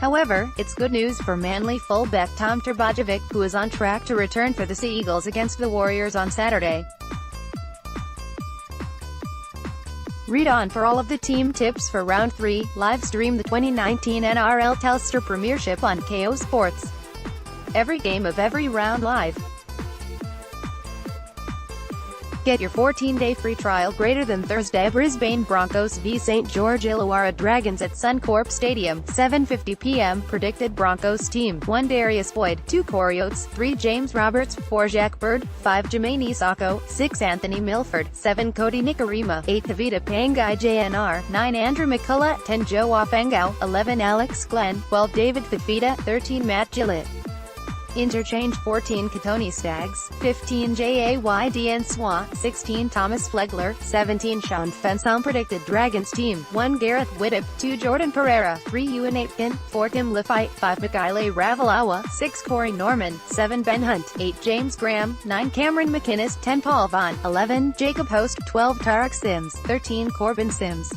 However, it's good news for Manly fullback Tom Trbojevic, who is on track to return for the Sea Eagles against the Warriors on Saturday. Read on for all of the team tips for Round 3. Live stream the 2019 NRL Telstra Premiership on KAYO SPORTS. Every game of every round live. Get your 14-day free trial greater than THURSDAYBrisbane Broncos v St George Illawarra Dragons at Suncorp Stadium, 7:50 p.m. Predicted Broncos team: 1 Darius Boyd, 2 Corey Oates, 3 James Roberts, 4 Jack Bird, 5 Jermaine Isako, 6 Anthony Milford, 7 Cody Nikarima, 8 Tavita Pangai JNR, 9 Andrew McCullough, 10 Joe Wafangau, 11 Alex Glenn, 12 David Fafita, 13 Matt Gillett. Interchange: 14 Katoni Staggs, 15 JAYDN Swa, 16 Thomas Flegler, 17 Sean Fensom. Predicted Dragons team: 1 Gareth Widdop, 2 Jordan Pereira, 3 Ewan Aitken, 4 Tim Lafite, 5 Mikaele Ravalawa, 6 Corey Norman, 7 Ben Hunt, 8 James Graham, 9 Cameron McInnes, 10 Paul Vaughan, 11 Jacob Host, 12 Tarek Sims, 13 Corbin Sims.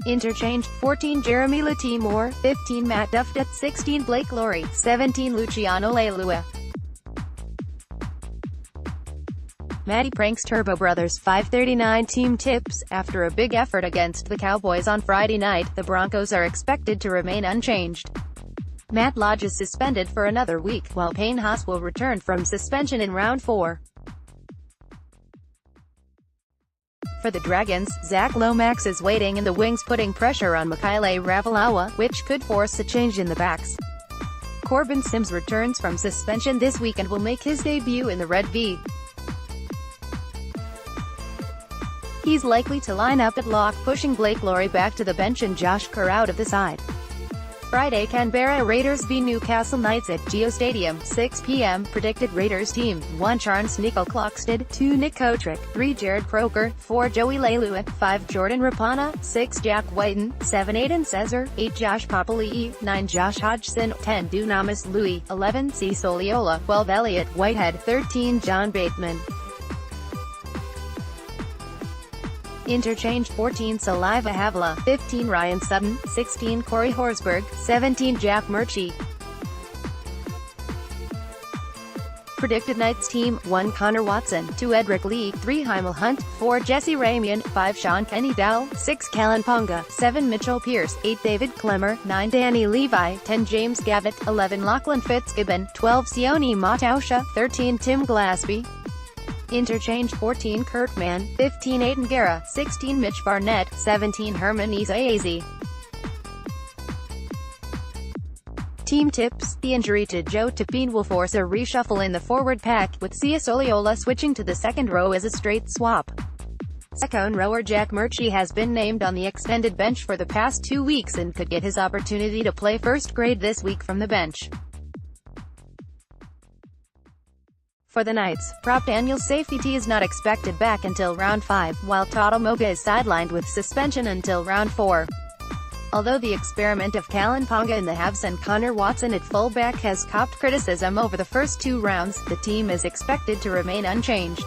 Interchange: 14 Jeremy Latimore, 15 Matt Duffett, 16 Blake Laurie, 17 Luciano Leilua. Matty pranks Turbo Brothers. 5:39 team tips. After a big effort against the Cowboys on Friday night, the Broncos are expected to remain unchanged. Matt Lodge is suspended for another week, while Payne Haas will return from suspension in Round 4. For the Dragons, Zach Lomax is waiting in the wings, putting pressure on Mikaele Ravalawa, which could force a change in the backs. Corbin Sims returns from suspension this week and will make his debut in the Red V. He's likely to line up at lock, pushing Blake Laurie back to the bench and Josh Kerr out of the side. Friday: Canberra Raiders v Newcastle Knights at KAYO Stadium, 6 p.m. Predicted Raiders team: 1 Charnze Nicoll-Klokstad, 2 Nick Kotrick, 3 Jared Croker, 4 Joey Leilua, 5 Jordan Rapana, 6 Jack Whiten, 7 Aiden Cesar, 8 Josh Papali'i, 9 Josh Hodgson, 10 Dunamis Louis, 11 C. Soliola, 12 Elliot Whitehead, 13 John Bateman. Interchange: 14 Saliva Havila, 15 Ryan Sutton, 16 Corey Horsburgh, 17 Jack Murchie. Predicted Knights team: 1 Connor Watson, 2 Edric Lee, 3 Heimel Hunt, 4 Jesse Ramian, 5 Sean Kenny Dowell, 6 Callan Ponga, 7 Mitchell Pearce, 8 David Clemmer, 9 Danny Levi, 10 James Gavitt, 11 Lachlan Fitzgibbon, 12 Sione Matausha, 13 Tim Glasby. Interchange: 14 Kurt Mann, 15 Aiden Guerra, 16 Mitch Barnett, 17 Herman Isaezi. Team tips: the injury to Joe Tapine will force a reshuffle in the forward pack, with Sia Soliola switching to the second row as a straight swap. Second rower Jack Murchie has been named on the extended bench for the past 2 weeks and could get his opportunity to play first grade this week from the bench. For the Knights, prop Daniel Safety is not expected back until Round 5, while Toto Moga is sidelined with suspension until Round 4. Although the experiment of Callan Ponga in the halves and Connor Watson at fullback has copped criticism over the first 2 rounds, the team is expected to remain unchanged.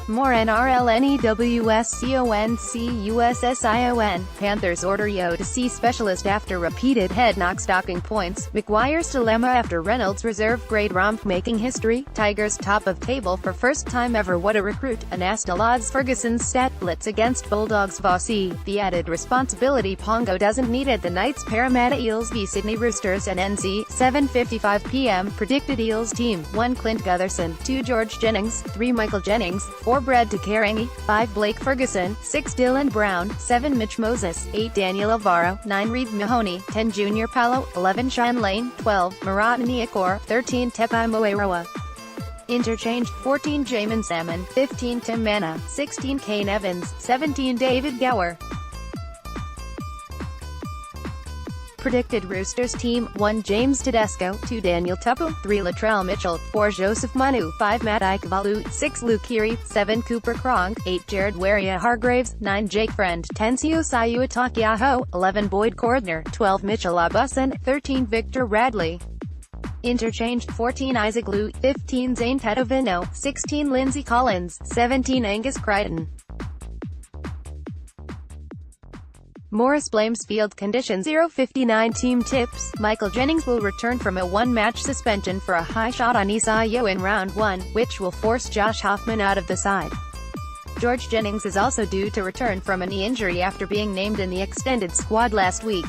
More NRL NEWSCONCUSSION. Panthers order Yeo to see specialist after repeated head knocks. Docking points. McGuire's dilemma after Reynolds' reserve grade romp making history. Tigers top of table for first time ever. What a recruit. Anastolads Ferguson's stat blitz against Bulldogs. Vossi. The added responsibility Pongo doesn't need at the Knights. Parramatta Eels v Sydney Roosters and NZ, 7:55 p.m. Predicted Eels team: 1 Clint Gutherson, 2 George Jennings, 3 Michael Jennings, 4 Brad Karangi, 5 Blake Ferguson, 6 Dylan Brown, 7 Mitch Moses, 8 Daniel Alvaro, 9 Reed Mahoney, 10 Junior Palo, 11 Sean Lane, 12 Marat Niakor, 13 Tepai Moeroa. Interchange: 14 Jamin Salmon, 15 Tim Mana, 16 Kane Evans, 17 David Gower. Predicted Roosters team: 1 James Tedesco, 2 Daniel Tupou, 3 Latrell Mitchell, 4 Joseph Manu, 5 Matt Ikavalu, 6 Luke Keary, 7 Cooper Cronk, 8 Jared Waria Hargraves, 9 Jake Friend, 10 Siusayu Atakiaho, 11 Boyd Cordner, 12 Mitchell Abusin, 13 Victor Radley. Interchange: 14 Isaac Liu, 15 Zane Tedovino, 16 Lindsay Collins, 17 Angus Crichton. Morris blames field conditions. 059 Team Tips. Michael Jennings will return from a one-match suspension for a high shot on KAYO in round 1, which will force Josh Hoffman out of the side. George Jennings is also due to return from a knee injury after being named in the extended squad last week.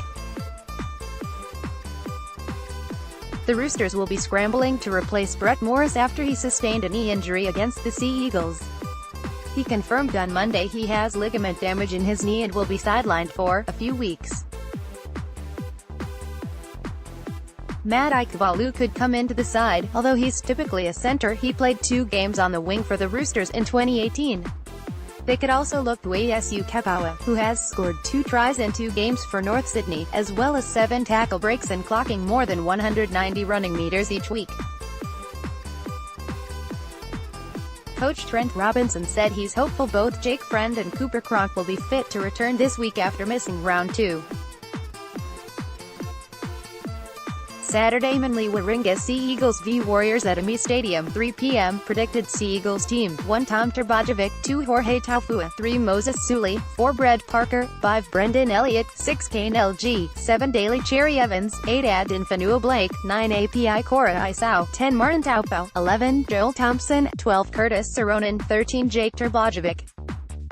The Roosters will be scrambling to replace Brett Morris after he sustained a knee injury against the Sea Eagles. He confirmed on Monday he has ligament damage in his knee and will be sidelined for a few weeks. Matt Ikevalu could come into the side. Although he's typically a centre, he played 2 games on the wing for the Roosters in 2018. They could also look to Asu Kepawa, who has scored 2 tries in 2 games for North Sydney, as well as 7 tackle breaks and clocking more than 190 running meters each week. Coach Trent Robinson said he's hopeful both Jake Friend and Cooper Cronk will be fit to return this week after missing round 2. Saturday, Manly Warringah Sea Eagles v Warriors at AMI Stadium, 3 p.m. Predicted Sea Eagles team: 1 Tom Trbojevic, 2 Jorge Taufua, 3 Moses Suli, 4 Brad Parker, 5 Brendan Elliott, 6 Kane LG, 7 Daly Cherry Evans, 8 Adin Fanua-Blake, 9 API Cora Isau, 10 Martin Taupau, 11 Joel Thompson, 12 Curtis Saronen, 13 Jake Trbojevic.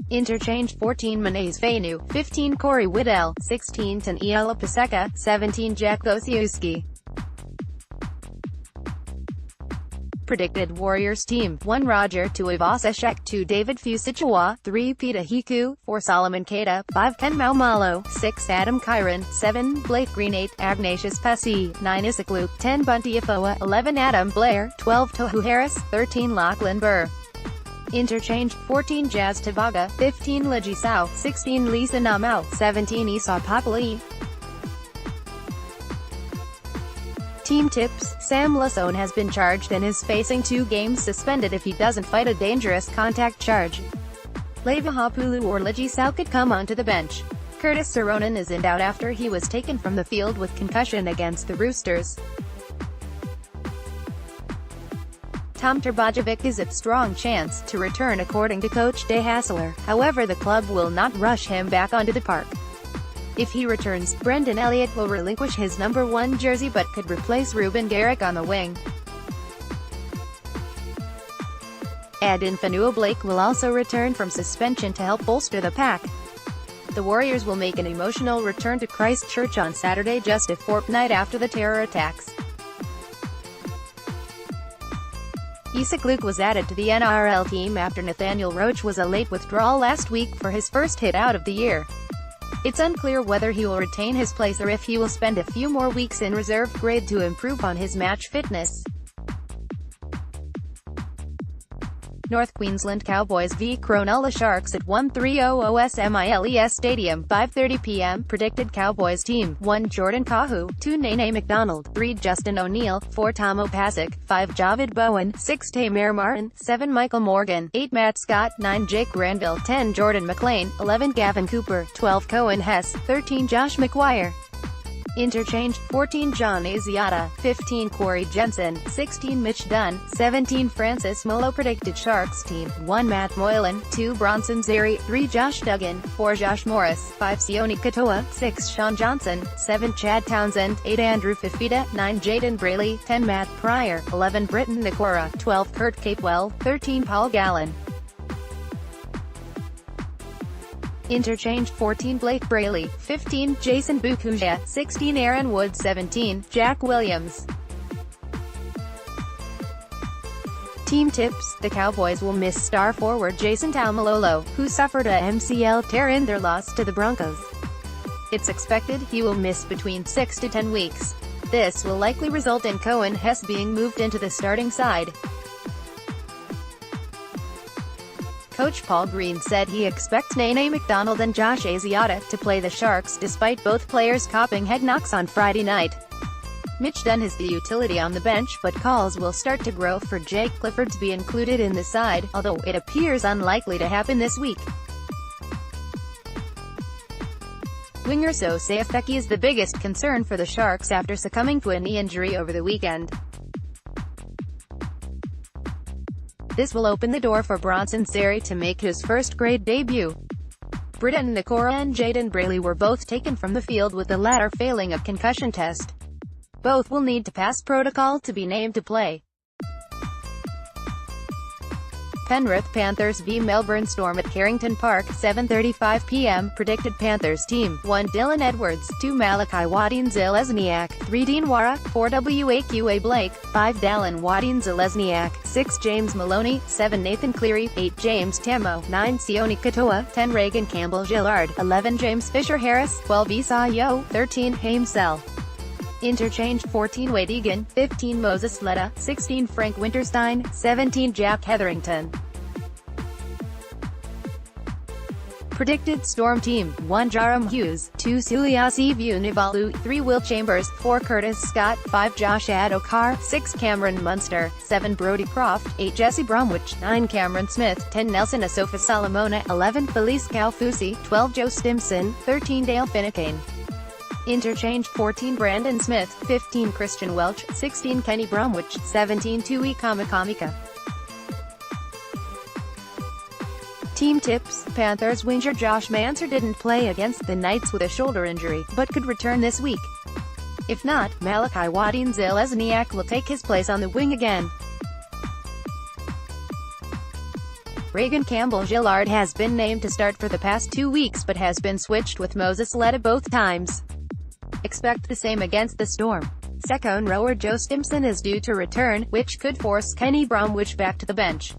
Interchange: 14 Manase Fainu, 15 Corey Whittell, 16 Taniela Paseka, 17 Jack Gosiewski. Predicted Warriors team: 1 Roger Tuivasa-Sheck, 2 David Fusichua, 3 Peta Hiku, 4 Solomon Keita, 5 Ken Maumalo, 6 Adam Kyron, 7 Blake Green, 8 Agnatius Passy, 9 Isaac Luke, 10 Bunty Afoa, 11 Adam Blair, 12 Tohu Harris, 13 Lachlan Burr. Interchange: 14 Jazz Tavaga, 15 Leji Sao, 16 Lisa Namau, 17 Esau Papali. Team tips: Sam Lasone has been charged and is facing 2 games suspended if he doesn't fight a dangerous contact charge. Leivahapulu or Leji Sao could come onto the bench. Curtis Saronen is in doubt after he was taken from the field with concussion against the Roosters. Tom Trbojevic is a strong chance to return according to coach De Hassler, however the club will not rush him back onto the park. If he returns, Brendan Elliott will relinquish his number 1 jersey but could replace Ruben Garrick on the wing. Adin Fanua-Blake will also return from suspension to help bolster the pack. The Warriors will make an emotional return to Christchurch on Saturday, just a fortnight after the terror attacks. Isaac Luke was added to the NRL team after Nathaniel Roach was a late withdrawal last week for his first hit out of the year. It's unclear whether he will retain his place or if he will spend a few more weeks in reserve grade to improve on his match fitness. North Queensland Cowboys v Cronulla Sharks at 1300 Smiles Stadium, 5:30 p.m. Predicted Cowboys team: 1 Jordan Kahu, 2 Nene McDonald, 3 Justin O'Neill, 4 Tomo Pasic, 5 Javid Bowen, 6 Tamir Martin, 7 Michael Morgan, 8 Matt Scott, 9 Jake Granville, 10 Jordan McLean, 11 Gavin Cooper, 12 Cohen Hess, 13 Josh McGuire. Interchange: 14 John Asiata, 15 Corey Jensen, 16 Mitch Dunn, 17 Francis Molo. Predicted Sharks team: 1 Matt Moylan, 2 Bronson Xerri, 3 Josh Duggan, 4 Josh Morris, 5 Sione Katoa, 6 Sean Johnson, 7 Chad Townsend, 8 Andrew Fifita, 9 Jaden Braley, 10 Matt Pryor, 11 Britton Nakora, 12 Kurt Capewell, 13 Paul Gallen. Interchange: 14 Blake Braley, 15 Jason Bukuja, 16 Aaron Wood, 17 Jack Williams. Team tips: the Cowboys will miss star forward Jason Taumalolo, who suffered a MCL tear in their loss to the Broncos. It's expected he will miss between 6 to 10 weeks. This will likely result in Cohen Hess being moved into the starting side. Coach Paul Green said he expects Nene McDonald and Josh Asiata to play the Sharks despite both players copping head knocks on Friday night. Mitch Dunn is the utility on the bench, but calls will start to grow for Jake Clifford to be included in the side, although it appears unlikely to happen this week. Winger Sose Afeki is the biggest concern for the Sharks after succumbing to a knee injury over the weekend. This will open the door for Bronson Xerri to make his first-grade debut. Britton Nikora and Jayden Brayley were both taken from the field with the latter failing a concussion test. Both will need to pass protocol to be named to play. Penrith Panthers v Melbourne Storm at Carrington Park, 7:35 p.m. Predicted Panthers team: 1 Dylan Edwards, 2 Malachi Wadene-Zelezniak, 3 Dean Wara, 4 Waqua Blake, 5 Dallin Wadene-Zelezniak, 6 James Maloney, 7 Nathan Cleary, 8 James Tamo, 9 Sione Katoa, 10 Reagan Campbell-Gillard, 11 James Fisher-Harris, 12 Issa Yeo, 13 Haim Sell. Interchange: 14 Wade Egan, 15 Moses Letta, 16 Frank Winterstein, 17 Jack Hetherington. Predicted Storm team: 1 Jaram Hughes, 2 Suliasi Vunivalu, 3 Will Chambers, 4 Curtis Scott, 5 Josh Adokar, 6 Cameron Munster, 7 Brody Croft, 8 Jesse Bromwich, 9 Cameron Smith, 10 Nelson Asofa Salamona, 11 Felice Kaufusi, 12 Joe Stimson, 13 Dale Finnecane. Interchange: 14 Brandon Smith, 15 Christian Welch, 16 Kenny Bromwich, 17 Tui Kamakamika. Team tips: Panthers winger Josh Manser didn't play against the Knights with a shoulder injury, but could return this week. If not, Malachi Wadene-Zelezniak will take his place on the wing again. Reagan Campbell-Gillard has been named to start for the past 2 weeks but has been switched with Moses Letta both times. Expect the same against the Storm. Second rower Joe Stimson is due to return, which could force Kenny Bromwich back to the bench.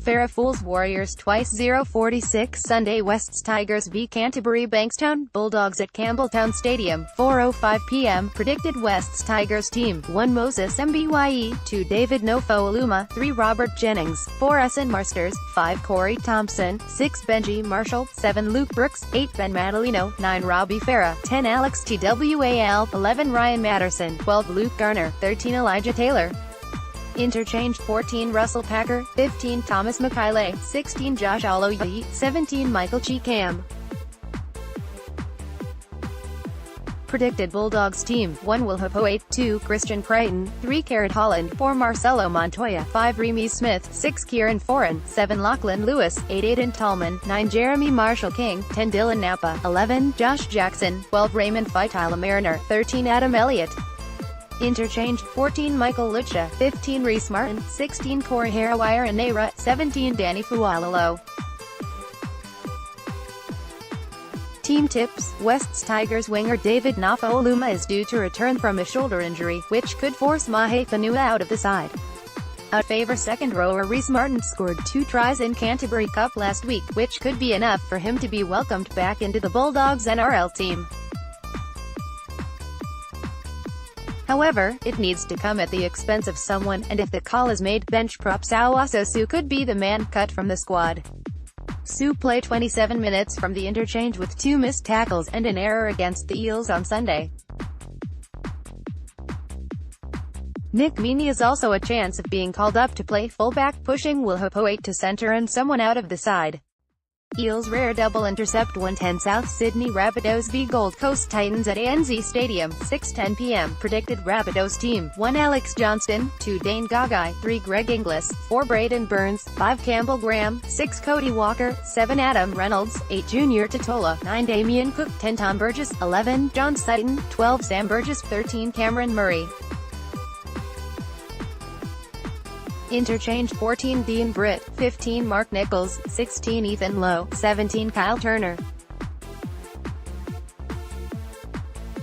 Farah Fools Warriors twice 0:46 Sunday. Wests Tigers v Canterbury Bankstown Bulldogs at Campbelltown Stadium, 4:05 p.m. Predicted Wests Tigers team: 1 Moses Mbye, 2 David Nofo-Aluma, 3 Robert Jennings, 4 Essen Marsters, 5 Corey Thompson, 6 Benji Marshall, 7 Luke Brooks, 8 Ben Madalino, 9 Robbie Farah, 10 Alex Twal, 11 Ryan Matterson, 12 Luke Garner, 13 Elijah Taylor. Interchange: 14 Russell Packer, 15 Thomas McKayle, 16 Josh Aloiai, 17 Michael Cheekam. Predicted Bulldogs team: 1 Will Hopoate, 2 Christian Crichton, 3 Carrot Holland, 4 Marcelo Montoya, 5 Remy Smith, 6 Kieran Foran, 7 Lachlan Lewis, 8 Aidan Tallman, 9 Jeremy Marshall King, 10 Dylan Napa, 11 Josh Jackson, 12 Raymond Faitala Mariner, 13 Adam Elliott. Interchange: 14 Michael Lucha, 15 Reese Martin, 16 Corey Harawire and Nara, 17 Danny Fualalo. Team tips: Wests Tigers winger David Nofo-Aluma is due to return from a shoulder injury, which could force Mahe Fanua out of the side. Out favor second rower Reese Martin scored 2 tries in Canterbury Cup last week, which could be enough for him to be welcomed back into the Bulldogs NRL team. However, it needs to come at the expense of someone, and if the call is made, bench prop Sauaso Su could be the man cut from the squad. Su played 27 minutes from the interchange with 2 missed tackles and an error against the Eels on Sunday. Nick Meaney is also a chance of being called up to play fullback, pushing Will Hopoate to center and someone out of the side. Eels rare double intercept 110 South Sydney Rabbitohs v Gold Coast Titans at ANZ Stadium, 6:10 p.m. Predicted Rabbitohs team: 1 Alex Johnston, 2 Dane Gagai, 3 Greg Inglis, 4 Braden Burns, 5 Campbell Graham, 6 Cody Walker, 7 Adam Reynolds, 8 Junior Totola, 9 Damien Cook, 10 Tom Burgess, 11 John Sutton, 12 Sam Burgess, 13 Cameron Murray. Interchange: 14 Dean Britt, 15 Mark Nichols, 16 Ethan Lowe, 17 Kyle Turner.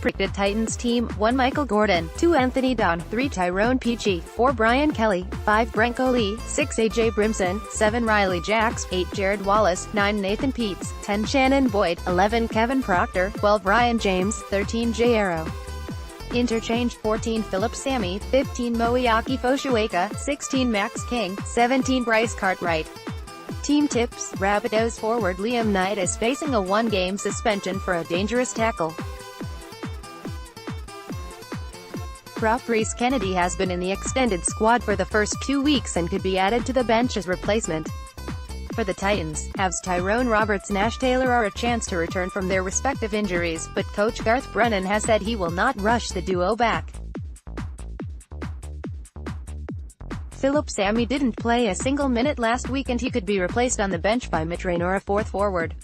Predicted Titans team: 1 Michael Gordon, 2 Anthony Don, 3 Tyrone Peachy, 4 Brian Kelly, 5 Branko Lee, 6 AJ Brimson, 7 Riley Jacks, 8 Jared Wallace, 9 Nathan Peets, 10 Shannon Boyd, 11 Kevin Proctor, 12 Ryan James, 13 J Arrow. Interchange: 14 Philip Sammy, 15 Moeaki Foshueka, 16 Max King, 17 Bryce Cartwright. Team tips: Rabbitohs forward Liam Knight is facing a 1-game suspension for a dangerous tackle. Prop Reese Kennedy has been in the extended squad for the first 2 weeks and could be added to the bench as replacement. For the Titans, halves Tyrone Roberts and Ash Taylor are a chance to return from their respective injuries, but coach Garth Brennan has said he will not rush the duo back. Philip Sammy didn't play a single minute last week and he could be replaced on the bench by Mitrain or a fourth forward.